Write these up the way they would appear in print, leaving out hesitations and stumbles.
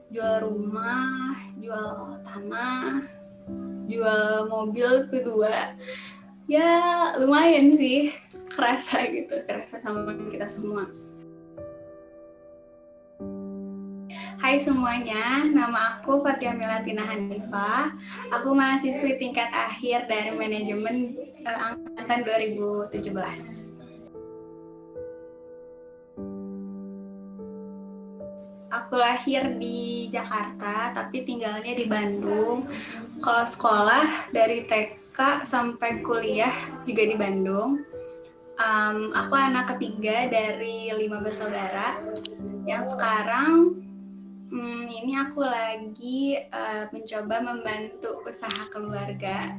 jual rumah, jual tanah, jual mobil kedua. Ya lumayan sih, kerasa sama kita semua. Hai semuanya, nama aku Fatia Milatina Hanifah. Aku mahasiswi tingkat akhir dari manajemen angkatan 2017. Aku lahir di Jakarta, tapi tinggalnya di Bandung. Kalau sekolah dari TK sampai kuliah juga di Bandung. Aku anak ketiga dari 5 bersaudara. Yang sekarang ini aku lagi mencoba membantu usaha keluarga.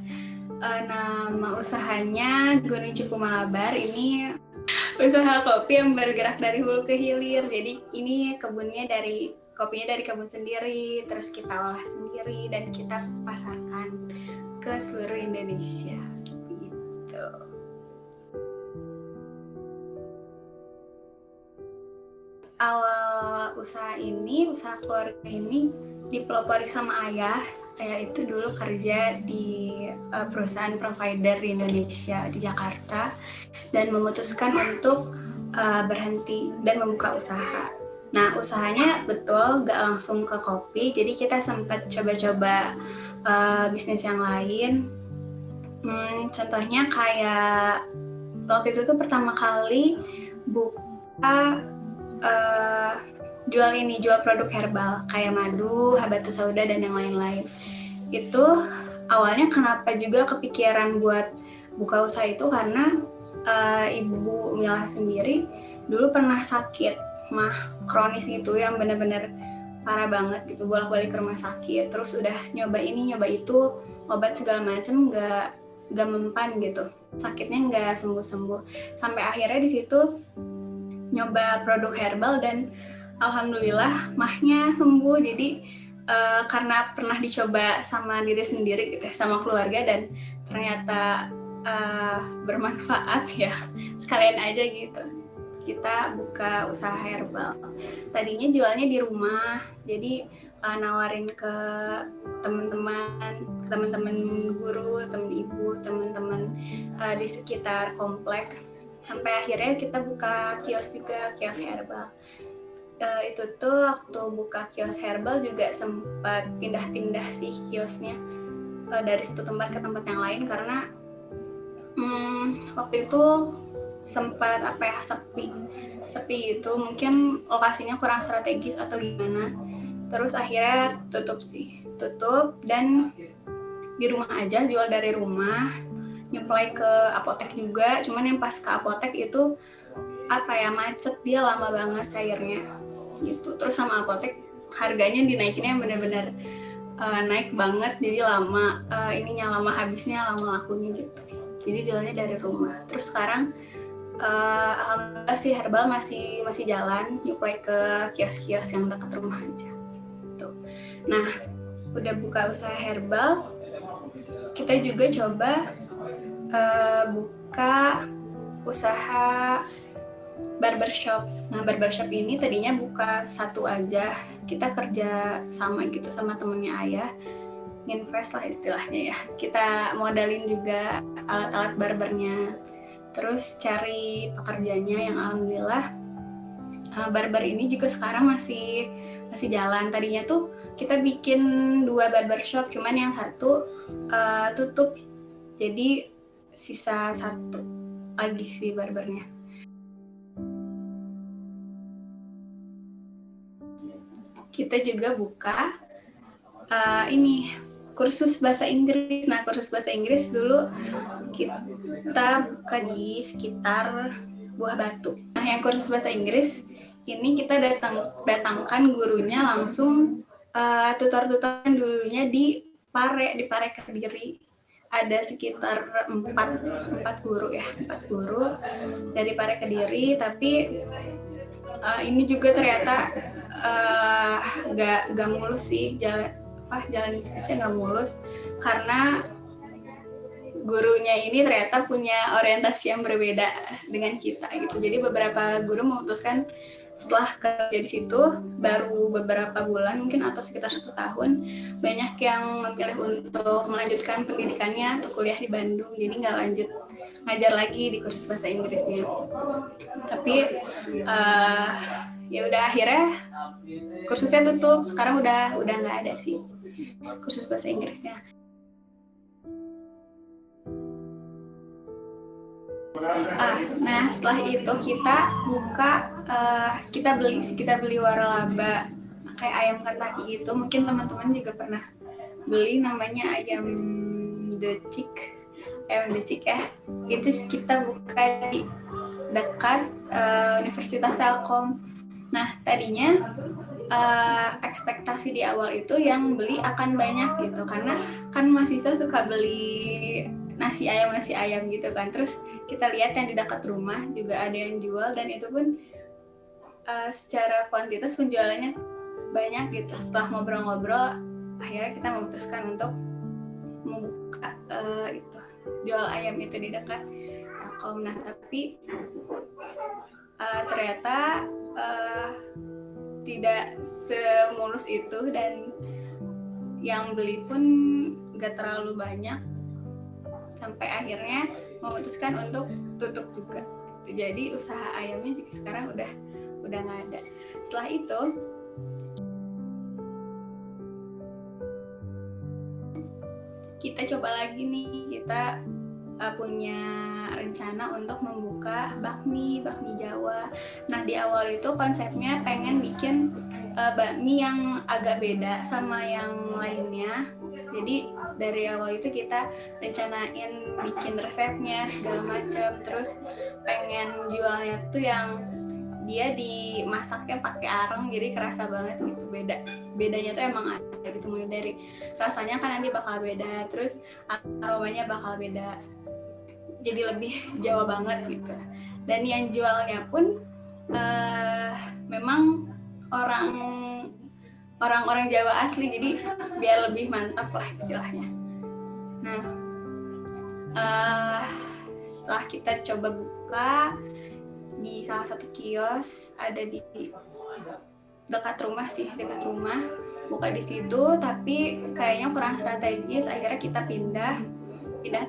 Nama usahanya Gunung Cupu Malabar. Ini usaha kopi yang bergerak dari hulu ke hilir. Jadi ini kopinya dari kebun sendiri, terus kita olah sendiri dan kita pasarkan ke seluruh Indonesia. Gitu. Awal usaha keluarga ini dipelopori sama ayah. Ayah itu dulu kerja di perusahaan provider di Indonesia di Jakarta dan memutuskan untuk berhenti dan membuka usaha. Nah, usahanya betul gak langsung ke kopi, jadi kita sempat coba-coba bisnis yang lain. Contohnya kayak waktu itu tuh pertama kali buka jual produk herbal kayak madu, habatus sauda dan yang lain-lain. Itu awalnya kenapa juga kepikiran buat buka usaha itu karena Ibu Mila sendiri dulu pernah sakit mah kronis gitu yang benar-benar parah banget gitu, bolak-balik ke rumah sakit, terus udah nyoba ini nyoba itu, obat segala macem nggak mempan gitu, sakitnya nggak sembuh-sembuh, sampai akhirnya di situ nyoba produk herbal dan alhamdulillah mahnya sembuh. Jadi karena pernah dicoba sama diri sendiri gitu, sama keluarga, dan ternyata bermanfaat ya, sekalian aja gitu kita buka usaha herbal. Tadinya jualnya di rumah, jadi nawarin ke teman-teman guru, teman ibu, teman-teman di sekitar komplek, sampai akhirnya kita buka kios juga, kios herbal. Itu tuh waktu buka kios herbal juga sempat pindah-pindah sih kiosnya dari satu tempat ke tempat yang lain karena waktu itu sempat sepi itu, mungkin lokasinya kurang strategis atau gimana, terus akhirnya tutup dan di rumah aja, jual dari rumah, nyuplai ke apotek juga. Cuman yang pas ke apotek itu macet, dia lama banget cairnya gitu, terus sama apotek harganya dinaikinnya benar-benar naik banget, jadi lama lama habisnya, lama lakunya gitu. Jadi jualnya dari rumah. Terus sekarang alhamdulillah sih herbal masih jalan, nyuplai ke kios-kios yang dekat rumah aja gitu. Nah, udah buka usaha herbal, kita juga coba buka usaha barbershop. Nah, barbershop ini tadinya buka satu aja, kita kerja sama gitu sama temennya ayah, invest lah istilahnya ya. Kita modalin juga alat-alat barbernya, terus cari pekerjanya yang alhamdulillah barber ini juga sekarang masih jalan. Tadinya tuh kita bikin 2 barbershop, cuman yang satu tutup, jadi sisa 1 lagi sih barbernya. Kita juga buka kursus bahasa Inggris. Nah, kursus bahasa Inggris dulu kita buka di sekitar Buah Batu. Nah, yang kursus bahasa Inggris ini kita datangkan gurunya langsung, tutor-tutor dulunya di Pare Kediri. Ada sekitar 4 guru dari Pare Kediri, tapi ini juga ternyata gak mulus sih, jalan bisnisnya nggak mulus karena gurunya ini ternyata punya orientasi yang berbeda dengan kita gitu. Jadi beberapa guru memutuskan setelah kerja di situ baru beberapa bulan mungkin atau sekitar 1 tahun, banyak yang memilih untuk melanjutkan pendidikannya atau kuliah di Bandung, jadi nggak lanjut ngajar lagi di kursus bahasa Inggrisnya. Tapi ya udah akhirnya kursusnya tutup, sekarang udah nggak ada sih kursus bahasa Inggrisnya. Nah setelah itu kita buka, kita beli waralaba kayak ayam Kentucky gitu. Mungkin teman-teman juga pernah beli, namanya ayam decik ya. Itu kita buka di dekat Universitas Telkom. Nah tadinya ekspektasi di awal itu yang beli akan banyak gitu, karena kan mahasiswa suka beli nasi ayam gitu kan. Terus kita lihat yang di dekat rumah juga ada yang jual, dan itu pun secara kuantitas penjualannya banyak gitu. Setelah ngobrol-ngobrol akhirnya kita memutuskan untuk membuka itu jual ayam itu di dekat Telkom. Nah tapi ternyata tidak semulus itu, dan yang beli pun gak terlalu banyak, sampai akhirnya memutuskan untuk tutup juga. Jadi usaha ayamnya juga sekarang udah nggak ada. Setelah itu kita coba lagi nih, kita punya rencana untuk membuka bakmi Jawa. Nah di awal itu konsepnya pengen bikin bakmi yang agak beda sama yang lainnya. Jadi dari awal itu kita rencanain bikin resepnya segala macam, terus pengen jualnya tuh yang dia dimasaknya pakai areng, jadi kerasa banget gitu. Bedanya tuh emang ada gitu, mulai dari rasanya kan nanti bakal beda, terus aromanya bakal beda, jadi lebih Jawa banget gitu. Dan yang jualnya pun memang orang-orang Jawa asli, jadi biar lebih mantap lah istilahnya. Nah setelah kita coba buka di salah satu kios ada di dekat rumah, buka di situ, tapi kayaknya kurang strategis. Akhirnya kita pindah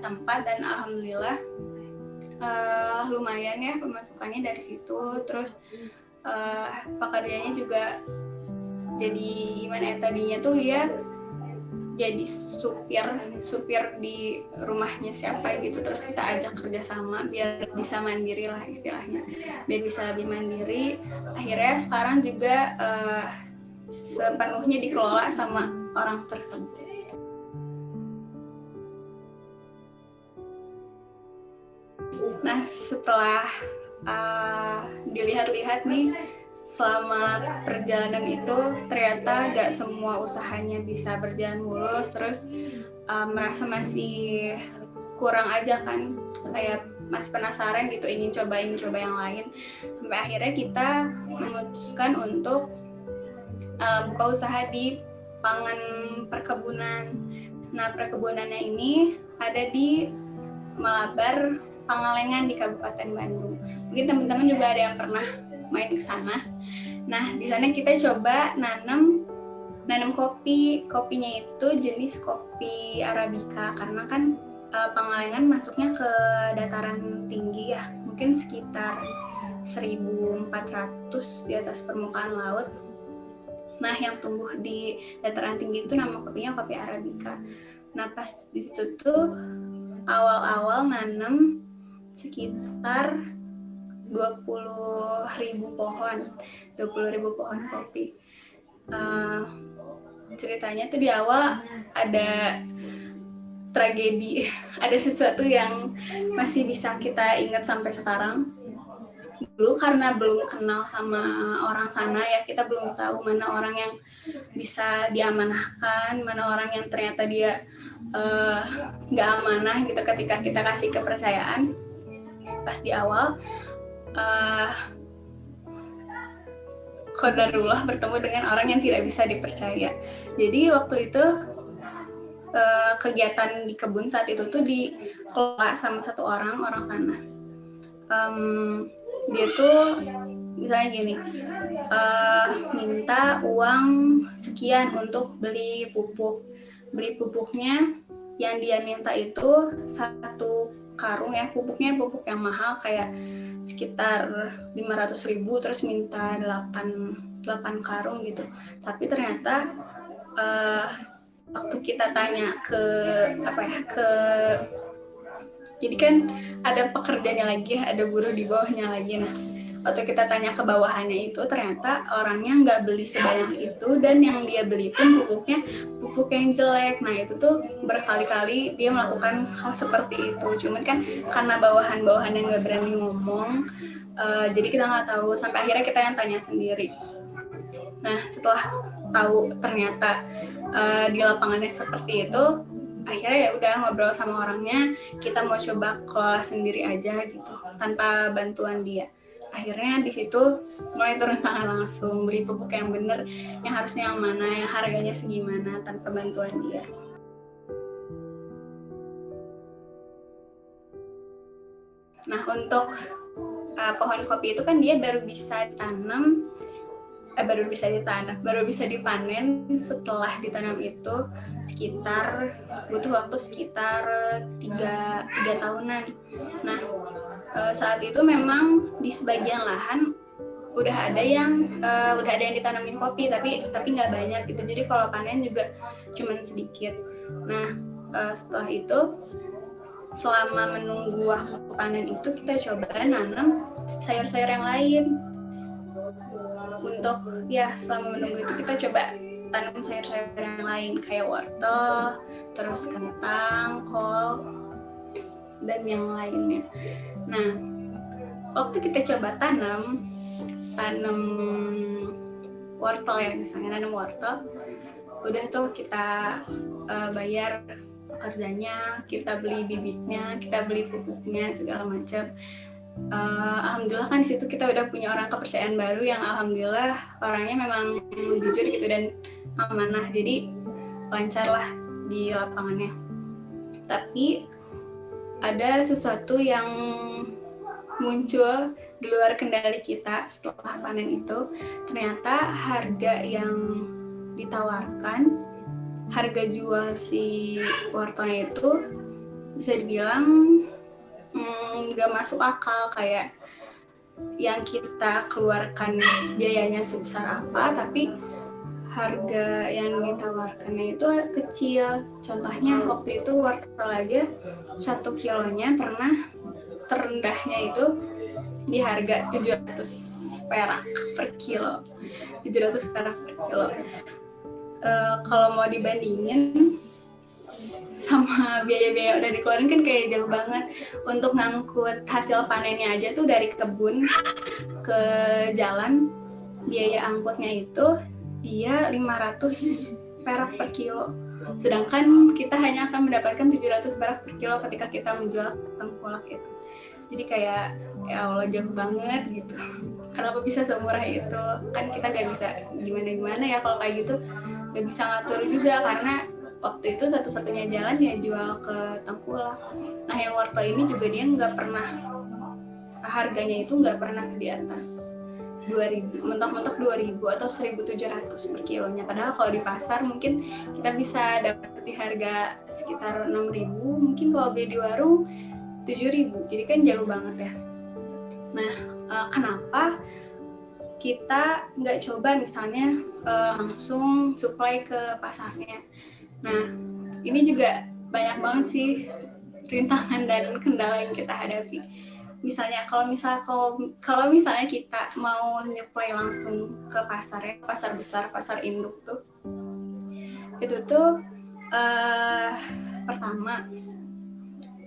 tempat, dan alhamdulillah lumayan ya pemasukannya dari situ. Terus pekerjaannya juga jadi gimana ya, tadinya tuh dia jadi supir di rumahnya siapa gitu, terus kita ajak kerjasama biar bisa mandiri lah istilahnya, biar bisa lebih mandiri. Akhirnya sekarang juga sepenuhnya dikelola sama orang tersebut. Nah setelah dilihat-lihat nih selama perjalanan itu, ternyata gak semua usahanya bisa berjalan mulus. Terus merasa masih kurang aja kan, kayak masih penasaran gitu, ingin coba yang lain. Sampai akhirnya kita memutuskan untuk buka usaha di pangan perkebunan. Nah perkebunannya ini ada di Malabar, Pangalengan di Kabupaten Bandung. Mungkin teman-teman juga ada yang pernah main ke sana. Nah, di sana kita coba nanam kopinya itu jenis kopi Arabica, karena kan Pangalengan masuknya ke dataran tinggi ya, mungkin sekitar 1.400 di atas permukaan laut. Nah, yang tumbuh di dataran tinggi itu nama kopinya kopi Arabica. Nah, pas di situ tuh awal-awal nanam sekitar 20.000 pohon kopi. Ceritanya tuh di awal ada tragedi, ada sesuatu yang masih bisa kita ingat sampai sekarang. Dulu karena belum kenal sama orang sana ya, kita belum tahu mana orang yang bisa diamanahkan, mana orang yang ternyata dia nggak amanah gitu ketika kita kasih kepercayaan. Pas di awal qadarullah bertemu dengan orang yang tidak bisa dipercaya. Jadi waktu itu kegiatan di kebun saat itu tuh dikelola sama satu orang sana. Dia tuh misalnya gini, minta uang sekian untuk beli pupuk. Beli pupuknya yang dia minta itu 1 karung ya, pupuknya pupuk yang mahal kayak sekitar 500.000, terus minta 8 karung gitu. Tapi ternyata waktu kita tanya jadi kan ada pekerjanya lagi, ada buruh di bawahnya lagi. Nah, waktu kita tanya ke bawahannya itu, ternyata orangnya nggak beli sebanyak itu, dan yang dia beli pun pupuknya pupuk yang jelek. Nah, itu tuh berkali-kali dia melakukan hal seperti itu. Cuman kan karena bawahan-bawahannya nggak berani ngomong, jadi kita nggak tahu, sampai akhirnya kita yang tanya sendiri. Nah, setelah tahu ternyata di lapangannya seperti itu, akhirnya ya udah ngobrol sama orangnya, kita mau coba kelola sendiri aja gitu tanpa bantuan dia. Akhirnya di situ mulai turun tangan langsung, beli pupuk yang bener, yang harusnya yang mana, yang harganya segimana, tanpa bantuan dia. Nah, untuk pohon kopi itu kan dia baru bisa dipanen setelah ditanam itu butuh waktu sekitar 3 tahunan. Nah, saat itu memang di sebagian lahan udah ada yang ditanamin kopi, tapi nggak banyak gitu. Jadi kalau panen juga cuman sedikit. Nah, setelah itu selama menunggu waktu panen itu kita coba nanam sayur-sayur yang lain. Untuk selama menunggu itu kita coba tanam sayur-sayur yang lain kayak wortel, terus kentang, kol, dan yang lainnya. Nah, waktu kita coba tanam wortel ya, misalnya nanam wortel, udah tuh kita bayar pekerjanya, kita beli bibitnya, kita beli pupuknya, segala macam. Alhamdulillah kan di situ kita udah punya orang kepercayaan baru yang alhamdulillah orangnya memang jujur gitu dan amanah, jadi lancar lah di lapangannya. Tapi ada sesuatu yang muncul di luar kendali kita setelah panen itu. Ternyata harga yang ditawarkan, harga jual si wortelnya itu bisa dibilang nggak masuk akal. Kayak yang kita keluarkan biayanya sebesar apa, tapi harga yang ditawarkannya itu kecil. Contohnya waktu itu wortel aja 1 kilonya pernah terendahnya itu di harga 700 perak per kilo. 700 perak per kilo. Kalau mau dibandingin sama biaya-biaya udah dikeluarin kan kayak jauh banget. Untuk ngangkut hasil panennya aja tuh dari kebun ke jalan, biaya angkutnya itu dia 500 perak per kilo. Sedangkan kita hanya akan mendapatkan 700 perak per kilo ketika kita menjual tengkulak itu. Jadi kayak ya Allah, jauh banget gitu. Kenapa bisa semurah itu? Kan kita gak bisa gimana-gimana ya kalau kayak gitu, gak bisa ngatur juga, karena waktu itu satu-satunya jalan ya jual ke tengkulak. Nah, yang wortel ini juga dia nggak pernah, harganya itu nggak pernah di atas 2.000, mentok-mentok 2.000 atau 1.700 per kilonya. Padahal kalau di pasar mungkin kita bisa dapat di harga sekitar 6.000, mungkin kalau beli di warung 7.000. Jadi kan jauh banget ya. Nah, kenapa kita nggak coba misalnya langsung supply ke pasarnya? Nah, ini juga banyak banget sih rintangan dan kendala yang kita hadapi. Misalnya kalau misalnya kita mau nyuplai langsung ke pasar ya, pasar besar, pasar induk tuh, itu tuh pertama,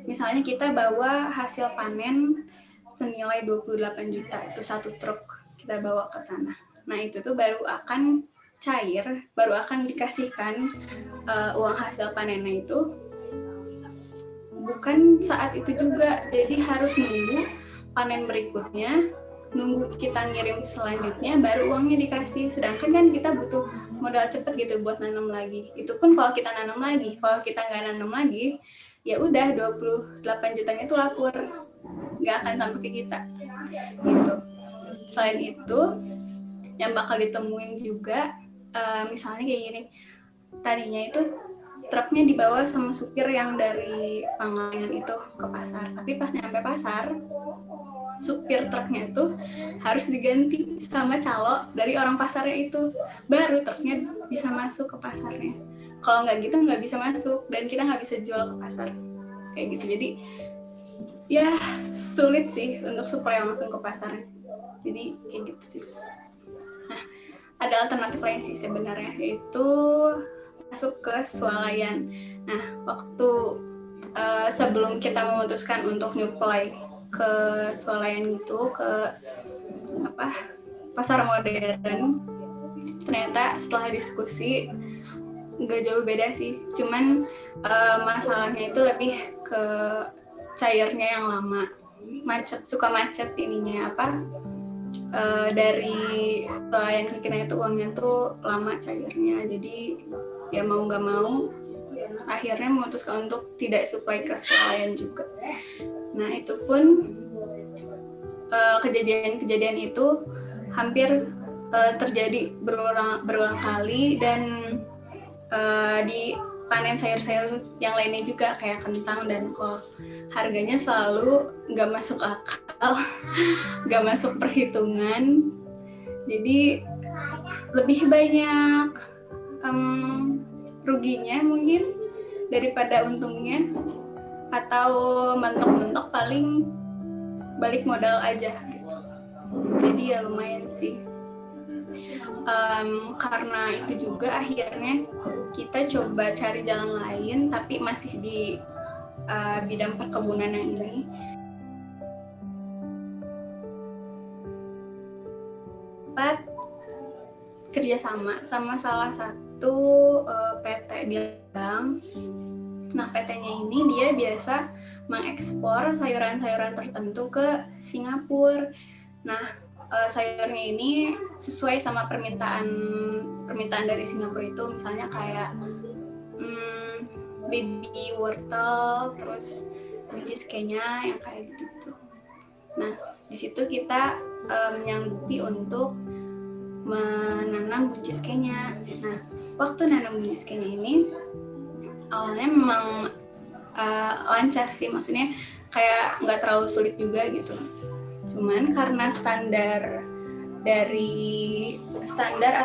misalnya kita bawa hasil panen senilai 28 juta, itu 1 truk kita bawa ke sana. Nah, itu tuh baru akan cair, baru akan dikasihkan uang hasil panennya itu bukan saat itu juga. Jadi harus nunggu panen berikutnya nunggu kita ngirim selanjutnya baru uangnya dikasih. Sedangkan kan kita butuh modal cepet gitu buat nanam lagi. Itu pun kalau kita nanam lagi. Kalau kita nggak nanam lagi, ya udah 28 jutanya itu lapor, nggak akan sampai ke kita gitu. Selain itu yang bakal ditemuin juga misalnya kayak gini, tadinya itu truknya dibawa sama supir yang dari Pangalengan itu ke pasar, tapi pas nyampe pasar supir truknya itu harus diganti sama calo dari orang pasarnya itu, baru truknya bisa masuk ke pasarnya. Kalau nggak gitu nggak bisa masuk dan kita nggak bisa jual ke pasar kayak gitu. Jadi ya sulit sih untuk supaya langsung ke pasar. Jadi kayak gitu sih. Nah, ada alternatif lain sih sebenarnya, yaitu masuk ke swalayan. Nah, waktu sebelum kita memutuskan untuk nyuplai ke swalayan itu, ke pasar modern, ternyata setelah diskusi nggak jauh beda sih. Cuman masalahnya itu lebih ke cairnya yang lama, suka macet ininya dari swalayan ke kita itu uangnya tuh lama cairnya. Jadi ya mau nggak mau akhirnya memutuskan untuk tidak supply ke swalayan juga. Nah itu pun kejadian itu hampir terjadi berulang kali, dan di panen sayur-sayur yang lainnya juga kayak kentang dan kol, harganya selalu nggak masuk akal, nggak masuk perhitungan. Jadi lebih banyak ruginya mungkin daripada untungnya, atau mentok-mentok paling balik modal aja gitu. Jadi ya lumayan sih. Karena itu juga akhirnya kita coba cari jalan lain, tapi masih di bidang perkebunan yang ini. Kerjasama sama salah satu PT di Lembang. Nah, PT-nya ini dia biasa mengekspor sayuran-sayuran tertentu ke Singapura. Nah, sayurnya ini sesuai sama permintaan dari Singapura itu, misalnya kayak baby wortel, terus buncis Kenya yang kayak gitu. Nah, di situ kita menyanggupi untuk menanam buncis Kenya. Nah, waktu nanam buncis Kenya ini awalnya memang lancar sih, maksudnya kayak nggak terlalu sulit juga gitu. Cuman karena standar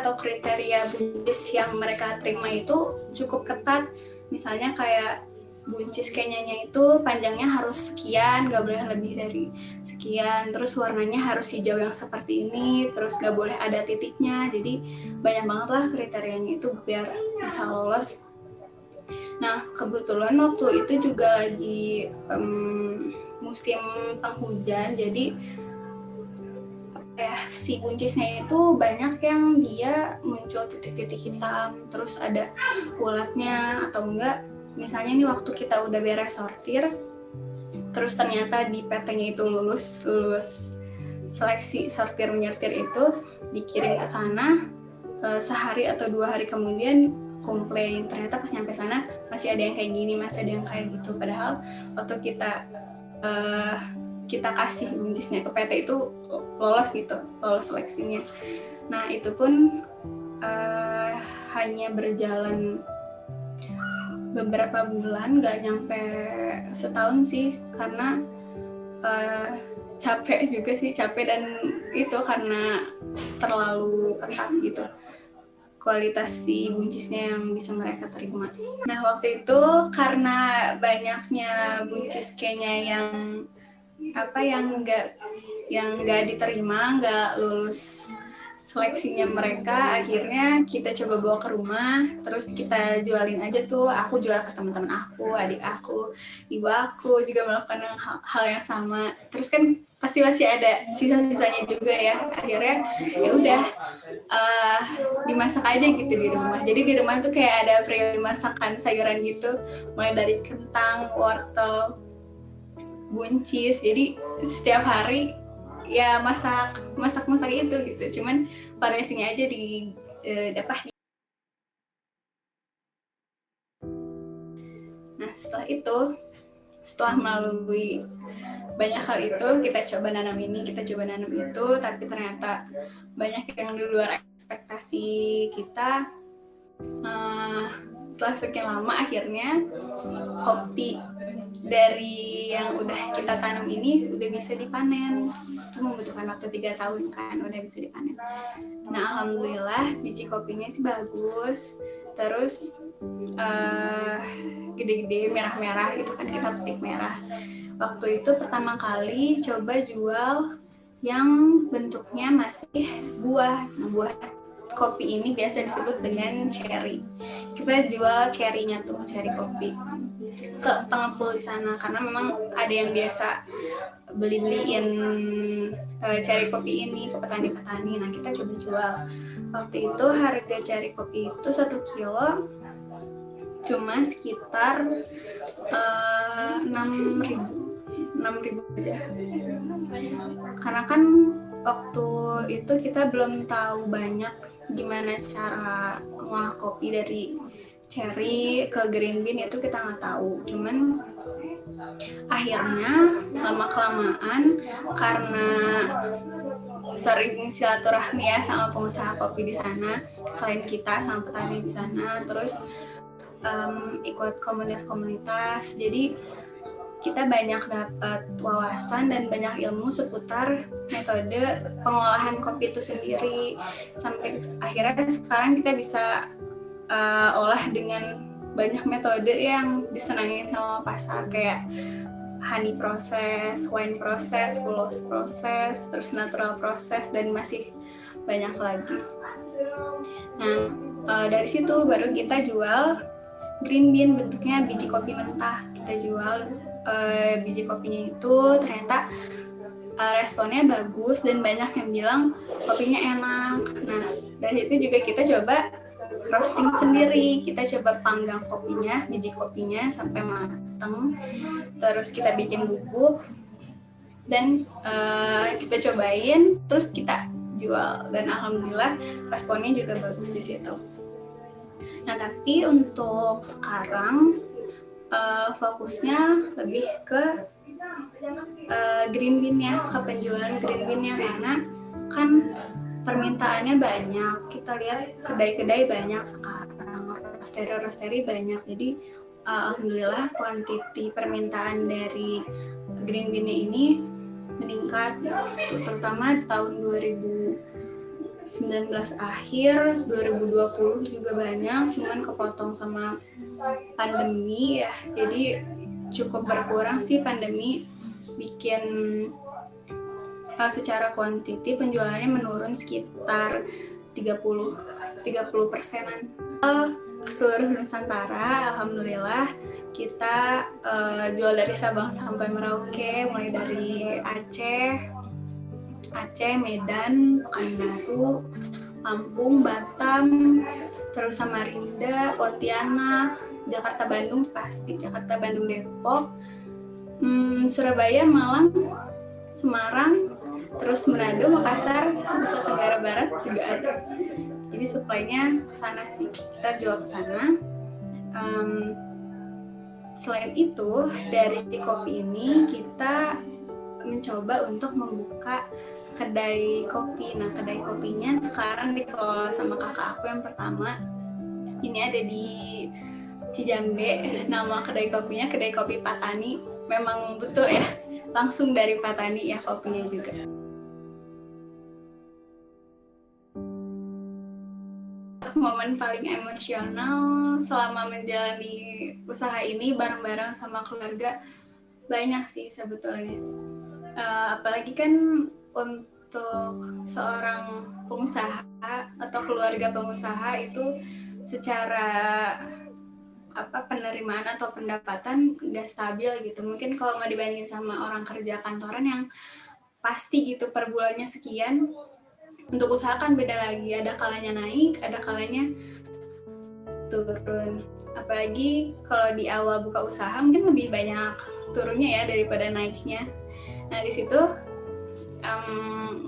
atau kriteria buncis yang mereka terima itu cukup ketat. Misalnya kayak buncis Kenyanya itu panjangnya harus sekian, nggak boleh lebih dari sekian, terus warnanya harus hijau yang seperti ini, terus nggak boleh ada titiknya. Jadi banyak banget lah kriterianya itu biar bisa lolos. Nah, kebetulan waktu itu juga lagi musim penghujan, jadi si buncisnya itu banyak yang dia muncul titik-titik hitam, terus ada ulatnya, atau enggak misalnya nih waktu kita udah beres sortir, terus ternyata di PT-nya itu lulus seleksi sortir menyortir itu, dikirim ke sana, sehari atau 2 hari kemudian komplain, ternyata pas nyampe sana masih ada yang kayak gini, masih ada yang kayak gitu. Padahal waktu kita kasih buncisnya ke PT itu lolos seleksinya. Nah itu pun hanya berjalan beberapa bulan, nggak nyampe setahun sih, karena capek dan itu karena terlalu ketat gitu kualitas si buncisnya yang bisa mereka terima. Nah waktu itu karena banyaknya buncis Kenya yang nggak diterima, nggak lulus seleksinya mereka, akhirnya kita coba bawa ke rumah, terus kita jualin aja tuh. Aku jual ke teman-teman aku, adik aku, ibu aku juga melakukan hal yang sama. Terus kan pasti masih ada sisa-sisanya juga ya. Akhirnya ya udah dimasak aja gitu di rumah. Jadi di rumah tuh kayak ada periode masakan sayuran gitu, mulai dari kentang, wortel, buncis. Jadi setiap hari ya masak itu gitu, cuman variasinya aja di apa. Nah setelah melalui banyak hal itu, kita coba nanam ini, kita coba nanam itu, tapi ternyata banyak yang di luar ekspektasi kita. Setelah sekian lama akhirnya kopi dari yang udah kita tanam ini udah bisa dipanen. Itu membutuhkan waktu 3 tahun kan, udah bisa dipanen. Nah alhamdulillah biji kopinya sih bagus, terus gede-gede merah-merah gitu kan, kita petik merah. Waktu itu pertama kali coba jual yang bentuknya masih buah. Nah, buah kopi ini biasa disebut dengan cherry. Kita jual cherry-nya tuh, cherry kopi, ke pengepul di sana, karena memang ada yang biasa beliin cherry kopi ini ke petani-petani. Nah kita coba jual. Waktu itu harga cherry kopi itu 1 kilo cuma sekitar 6.000 aja. Karena kan waktu itu kita belum tahu banyak gimana cara ngolah kopi dari cherry ke green bean, itu kita nggak tahu. Cuman akhirnya lama-kelamaan karena sering silaturahmi ya sama pengusaha kopi di sana, selain kita sama petani di sana, terus ikut komunitas-komunitas, jadi kita banyak dapat wawasan dan banyak ilmu seputar metode pengolahan kopi itu sendiri, sampai akhirnya sekarang kita bisa olah dengan banyak metode yang disenangi sama pasar, kayak honey proses, wine proses, fulos proses, terus natural proses, dan masih banyak lagi. Nah dari situ baru kita jual green bean, bentuknya biji kopi mentah. Kita jual biji kopinya itu, ternyata responnya bagus dan banyak yang bilang kopinya enak. Nah dari itu juga kita coba roasting sendiri, kita coba panggang kopinya, biji kopinya sampai mateng, terus kita bikin bubuk dan kita cobain, terus kita jual, dan alhamdulillah responnya juga bagus di situ. Nah tapi untuk sekarang fokusnya lebih ke green bean-nya, ke penjualan green bean-nya, karena kan permintaannya banyak. Kita lihat kedai-kedai banyak sekarang, roastery banyak, jadi alhamdulillah kuantiti permintaan dari green bean-nya ini meningkat, terutama tahun 2019 akhir, 2020 juga banyak, cuman kepotong sama pandemi ya, jadi cukup berkurang sih pandemi, bikin secara kuantiti penjualannya menurun sekitar 30%-an. Seluruh Nusantara, alhamdulillah kita jual dari Sabang sampai Merauke, mulai dari Aceh, Medan, Pekanbaru, Lampung, Batam, terus Samarinda, Pontianak, Jakarta, Bandung pasti, Jakarta, Bandung, Depok, Surabaya, Malang, Semarang, terus Manado, Makassar, Nusa Tenggara Barat juga ada. Jadi suplainya ke sana sih, kita jual ke sana. Selain itu, dari si kopi ini kita mencoba untuk membuka kedai kopi. Nah, kedai kopinya sekarang dikelola sama kakak aku yang pertama. Ini ada di Cijambe, nama kedai kopinya Kedai Kopi Patani. Memang betul ya, langsung dari Patani ya kopinya juga. Momen paling emosional selama menjalani usaha ini bareng-bareng sama keluarga banyak sih sebetulnya. Apalagi kan untuk seorang pengusaha atau keluarga pengusaha itu secara penerimaan atau pendapatan nggak stabil gitu. Mungkin kalau nggak dibandingin sama orang kerja kantoran yang pasti gitu per bulannya sekian, untuk usaha kan beda lagi, ada kalanya naik, ada kalanya turun. Apalagi kalau di awal buka usaha mungkin lebih banyak turunnya ya daripada naiknya. Nah di situ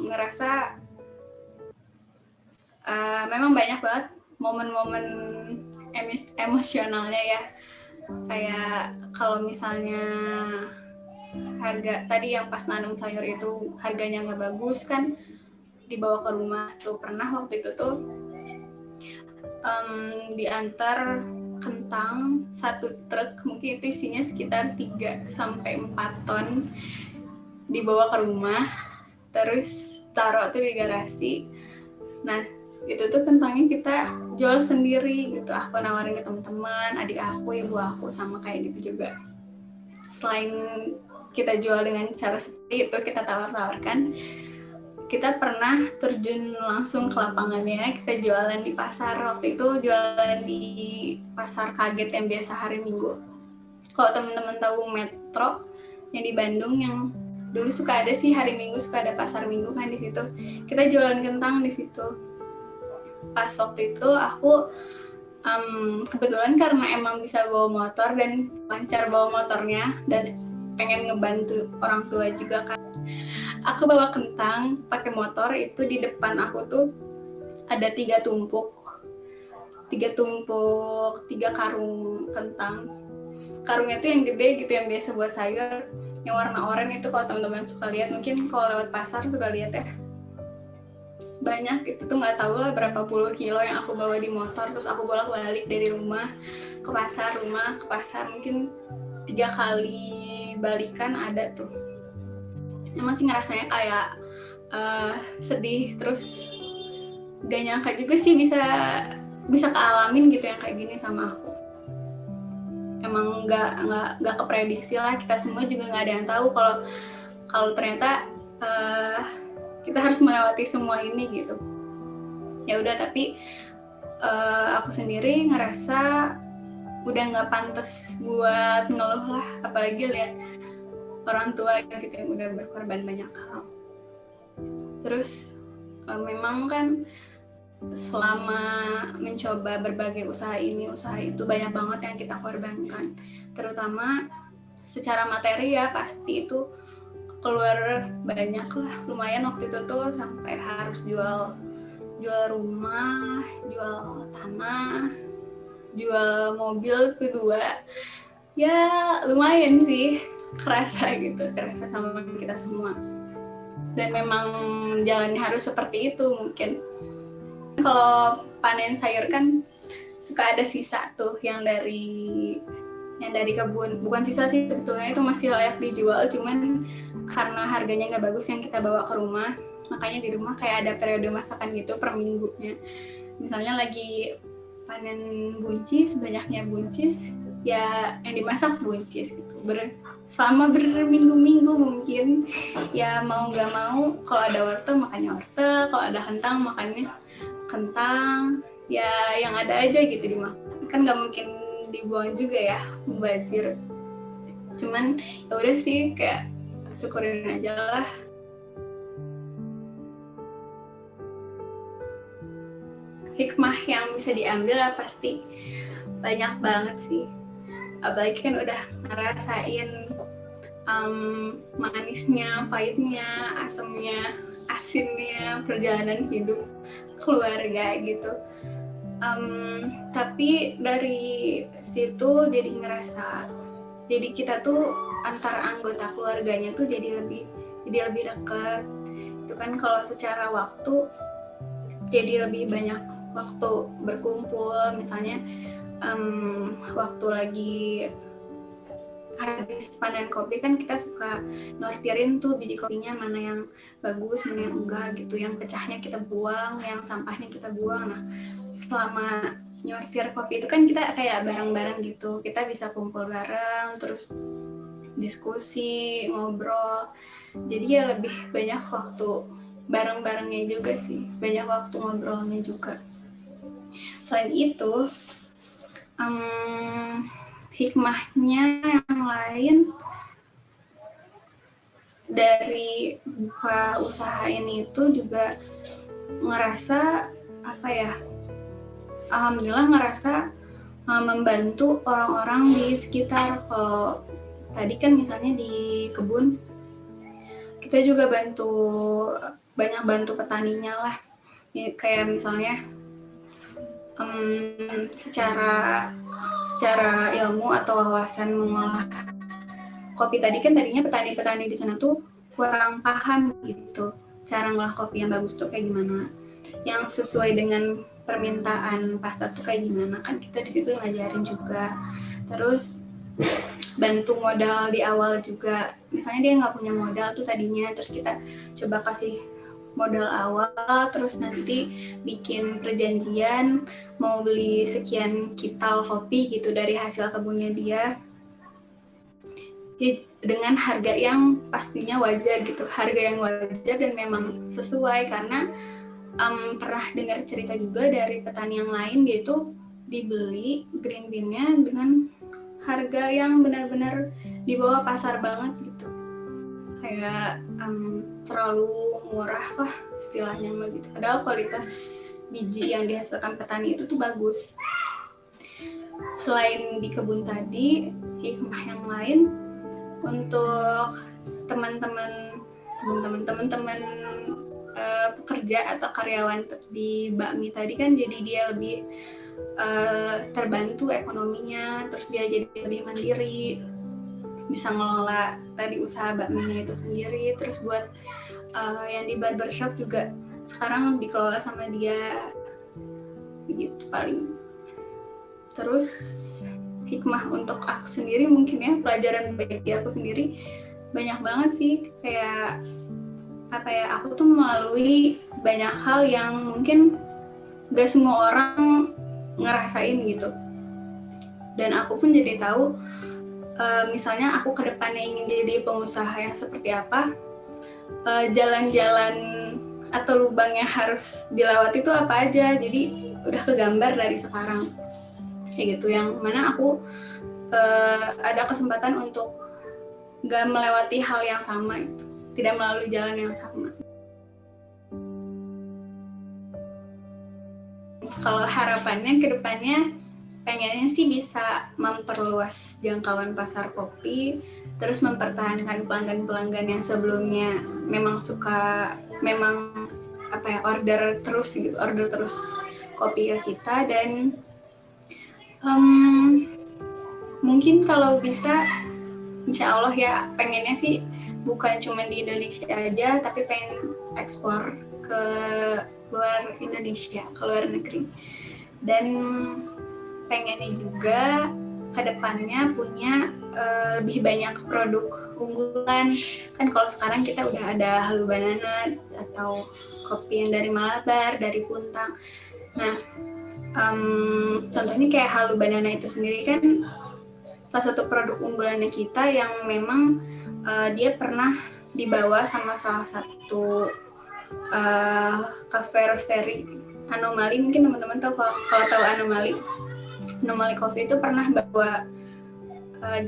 ngerasa memang banyak banget momen-momen emosionalnya ya. Kayak kalau misalnya harga tadi yang pas nanam sayur itu harganya nggak bagus kan, dibawa ke rumah tuh. Pernah waktu itu tuh diantar kentang 1 truk, mungkin itu isinya sekitar 3-4 ton, dibawa ke rumah terus taruh tuh di garasi. Nah itu tuh kentangnya kita jual sendiri gitu, aku nawarin ke teman-teman, adik aku, ibu aku, sama kayak gitu juga. Selain kita jual dengan cara seperti itu, kita tawar-tawarkan, kita pernah terjun langsung ke lapangannya, kita jualan di pasar. Waktu itu jualan di pasar kaget yang biasa hari Minggu. Kalau teman-teman tahu Metro yang di Bandung, yang dulu suka ada sih hari Minggu, suka ada pasar Minggu kan di situ. Kita jualan kentang di situ. Pas waktu itu aku kebetulan karena emang bisa bawa motor dan lancar bawa motornya dan pengen ngebantu orang tua juga kan, aku bawa kentang pakai motor. Itu di depan aku tuh ada 3 karung kentang. Karungnya tuh yang gede gitu, yang biasa buat sayur, yang warna oranye itu. Kalau teman-teman suka lihat, mungkin kalau lewat pasar suka lihat ya, banyak. Itu tuh nggak tahu lah berapa puluh kilo yang aku bawa di motor. Terus aku bolak-balik dari rumah ke pasar, mungkin 3 kali balikan ada tuh. Emang sih ngerasanya kayak sedih, terus gak nyangka juga sih bisa kealamin gitu yang kayak gini sama aku. Emang nggak keprediksi lah, kita semua juga nggak ada yang tahu kalau ternyata kita harus melewati semua ini gitu. Ya udah, tapi aku sendiri ngerasa udah nggak pantas buat ngeluh lah, apalagi lihat orang tua gitu yang udah berkorban banyak hal. Terus memang kan selama mencoba berbagai usaha ini usaha itu, banyak banget yang kita korbankan, terutama secara materi ya. Pasti itu keluar banyak lah, lumayan waktu itu tuh, sampai harus jual rumah, jual tanah, jual mobil kedua. Ya lumayan sih, kerasa sama kita semua. Dan memang jalannya harus seperti itu. Mungkin kalau panen sayur kan suka ada sisa tuh yang dari kebun. Bukan sisa sih, sebetulnya itu masih layak dijual, cuman karena harganya nggak bagus yang kita bawa ke rumah, makanya di rumah kayak ada periode masakan gitu per minggunya. Misalnya lagi panen buncis, banyaknya buncis, ya yang dimasak buncis gitu. Selama berminggu-minggu mungkin, ya mau nggak mau, kalau ada wortel makannya wortel, kalau ada kentang makannya kentang, ya yang ada aja gitu dimakan. Kan nggak mungkin dibuang juga ya, mubazir. Cuman ya udah sih, kayak syukurin aja lah. Hikmah yang bisa diambil lah pasti banyak banget sih. Apalagi kan udah ngerasain manisnya, pahitnya, asamnya, asinnya perjalanan hidup keluarga gitu. Tapi dari situ jadi ngerasa, jadi kita tuh antar anggota keluarganya tuh jadi lebih dekat. Itu kan kalau secara waktu jadi lebih banyak waktu berkumpul. Misalnya waktu lagi habis panen kopi kan kita suka nyortirin tuh biji kopinya, mana yang bagus, mana yang enggak gitu. Yang pecahnya kita buang, yang sampahnya kita buang. Nah selama nyortir kopi itu kan kita kayak bareng-bareng gitu, kita bisa kumpul bareng, terus diskusi, ngobrol. Jadi ya lebih banyak waktu bareng-barengnya juga sih, banyak waktu ngobrolnya juga. Selain itu, hikmahnya yang lain dari buka usaha ini itu juga ngerasa apa ya, alhamdulillah ngerasa membantu orang-orang di sekitar. Kalau tadi kan misalnya di kebun kita juga banyak bantu petaninya lah. Ya, kayak misalnya secara ilmu atau wawasan mengolah kopi tadi kan tadinya petani-petani di sana tuh kurang paham gitu cara ngolah kopi yang bagus tuh kayak gimana, yang sesuai dengan permintaan pasar tuh kayak gimana, kan kita di situ ngajarin juga. Terus bantu modal di awal juga, misalnya dia nggak punya modal tuh tadinya, terus kita coba kasih modal awal, terus nanti bikin perjanjian mau beli sekian kintal kopi gitu dari hasil kebunnya dia ya, dengan harga yang pastinya wajar gitu, harga yang wajar dan memang sesuai. Karena pernah dengar cerita juga dari petani yang lain gitu, dibeli green bean-nya dengan harga yang benar-benar di bawah pasar banget gitu, kayak terlalu murah lah istilahnya gitu, padahal kualitas biji yang dihasilkan petani itu tuh bagus. Selain di kebun tadi, hikmah yang lain untuk teman-teman pekerja atau karyawan di bakmi tadi kan, jadi dia lebih terbantu ekonominya, terus dia jadi lebih mandiri, bisa ngelola tadi usaha bakminya itu sendiri. Terus buat yang di barbershop juga sekarang dikelola sama dia gitu paling. Terus hikmah untuk aku sendiri mungkin ya, pelajaran bagi aku sendiri banyak banget sih, kayak apa ya, aku tuh melalui banyak hal yang mungkin gak semua orang ngerasain gitu, dan aku pun jadi tahu misalnya aku ke depannya ingin jadi pengusaha yang seperti apa, jalan-jalan atau lubang yang harus dilewati itu apa aja, jadi udah kegambar dari sekarang kayak gitu, yang mana aku ada kesempatan untuk gak melewati hal yang sama gitu, tidak melalui jalan yang sama. Kalau harapannya ke depannya pengennya sih bisa memperluas jangkauan pasar kopi, terus mempertahankan pelanggan-pelanggan yang sebelumnya memang order terus kopi ke kita. Dan mungkin kalau bisa, insya Allah ya, pengennya sih bukan cuma di Indonesia aja, tapi pengen ekspor ke luar Indonesia, ke luar negeri. Dan pengennya juga ke depannya punya lebih banyak produk unggulan. Kan kalau sekarang kita udah ada Halu Banana atau kopi yang dari Malabar, dari Puntang. Nah, contohnya kayak Halu Banana itu sendiri kan salah satu produk unggulannya kita yang memang dia pernah dibawa sama salah satu cafe roastery Anomali. Mungkin teman-teman tahu, kalau tahu Anomali Coffee itu pernah bawa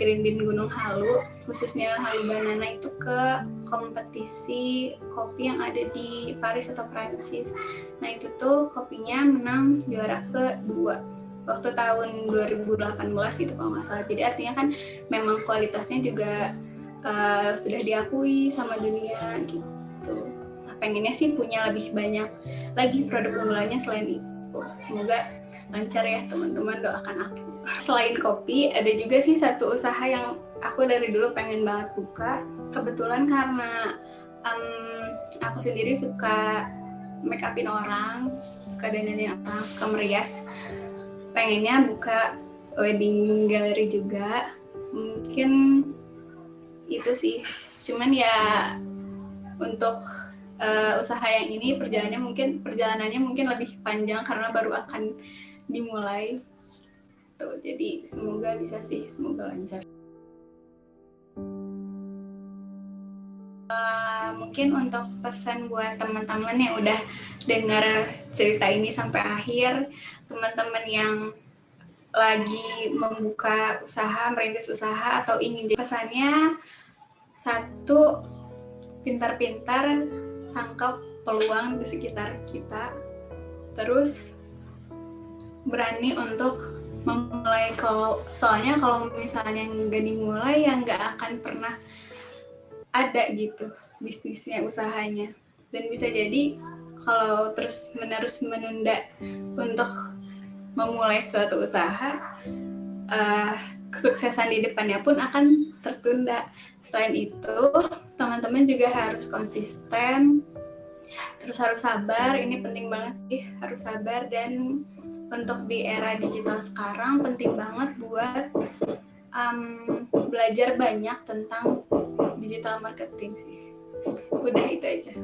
green bean Gunung Halu, khususnya Halu Banana itu ke kompetisi kopi yang ada di Paris atau Prancis. Nah itu tuh kopinya menang juara kedua waktu tahun 2018 itu kalau nggak salah. Jadi artinya kan memang kualitasnya juga sudah diakui sama dunia gitu. Nah, pengennya sih punya lebih banyak lagi produk unggulannya selain itu. Semoga lancar ya teman-teman, doakan aku. Selain kopi, ada juga sih satu usaha yang aku dari dulu pengen banget buka. Kebetulan karena aku sendiri suka make upin orang, suka dandanin orang, suka merias. Pengennya buka wedding gallery juga. Mungkin itu sih. Cuman ya untuk usaha yang ini perjalanannya mungkin lebih panjang karena baru akan dimulai. Tuh, jadi semoga bisa sih, semoga lancar. Mungkin untuk pesan buat teman-teman yang udah dengar cerita ini sampai akhir, teman-teman yang lagi membuka usaha, merintis usaha atau ingin, pesannya satu, pintar-pintar tangkap peluang di sekitar kita, terus berani untuk memulai. Soalnya kalau misalnya nggak dimulai ya nggak akan pernah ada gitu. bisnisnya, usahanya. Dan bisa jadi kalau terus-menerus menunda untuk memulai suatu usaha, kesuksesan di depannya pun akan tertunda. Selain itu, teman-teman juga harus konsisten, terus harus sabar. Ini penting banget sih, harus sabar. Dan untuk di era digital sekarang penting banget buat belajar banyak tentang digital marketing sih. Udah itu aja.